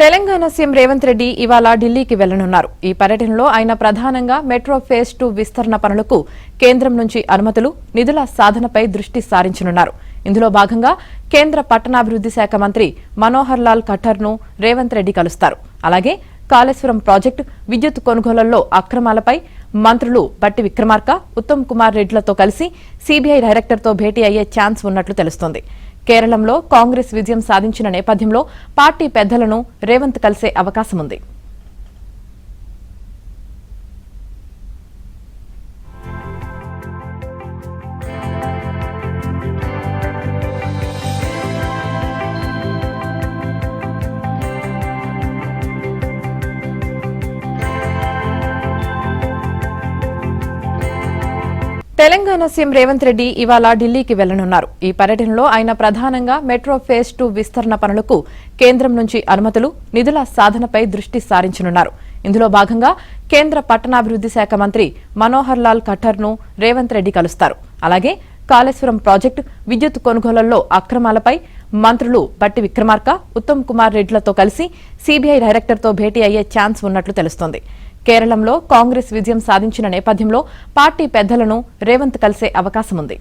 Telangana CM Revanth Reddy ఇవాళ ఢిల్లీకి వెళ్లనున్నారు. ఈ పర్యటనలో ఆయన ప్రధానంగా మెట్రో ఫేజ్ 2 విస్తరణ పనులకు కేంద్రం నుంచి అనుమతులు, నిధుల సాధనపై దృష్టి సారించనున్నారు. ఇందులో భాగంగా కేంద్ర పట్టణాభివృద్ది శాఖ మంత్రి మనోహర్ లాల్ ఖట్టర్ ను రేవంత్ రెడ్డి కలుస్తారు. అలాగే కాళేశ్వరం ప్రాజెక్టు, విద్యుత్ కొనుగోళ్లలో అక్రమాలపై మంత్రులు బట్టి విక్రమార్క, ఉత్తమ్ కుమార్ రెడ్డిలతో కలిసి సీబీఐ డైరెక్టర్తో భేటీ అయ్యే ఛాన్స్ ఉన్నట్లు తెలుస్తోంది. కేరళంలో కాంగ్రెస్ విజయం సాధించిన నేపథ్యంలో పార్టీ పెద్దలను రేవంత్ కలిసే అవకాశముంది. తెలంగాణ సీఎం రేవంత్ రెడ్డి ఇవాళ ఢిల్లీకి వెళ్లనున్నారు. ఈ పర్యటనలో ఆయన ప్రధానంగా మెట్రో ఫేజ్ 2 విస్తరణ పనులకు కేంద్రం నుంచి అనుమతులు, నిధుల సాధనపై దృష్టి సారించనున్నారు. ఇందులో భాగంగా కేంద్ర పట్టణాభివృద్ది శాఖ మంత్రి మనోహర్ లాల్ ఖట్టర్ ను రేవంత్ రెడ్డి కలుస్తారు. అలాగే కాళేశ్వరం ప్రాజెక్టు, విద్యుత్ కొనుగోళ్లలో అక్రమాలపై మంత్రులు బట్టి విక్రమార్క, ఉత్తమ్ కుమార్ రెడ్డిలతో కలిసి సీబీఐ డైరెక్టర్తో భేటీ అయ్యే ఛాన్స్ ఉన్నట్లు తెలుస్తోంది. కేరళంలో కాంగ్రెస్ విజయం సాధించిన నేపథ్యంలో పార్టీ పెద్దలను రేవంత్ కలిసే అవకాశముంది.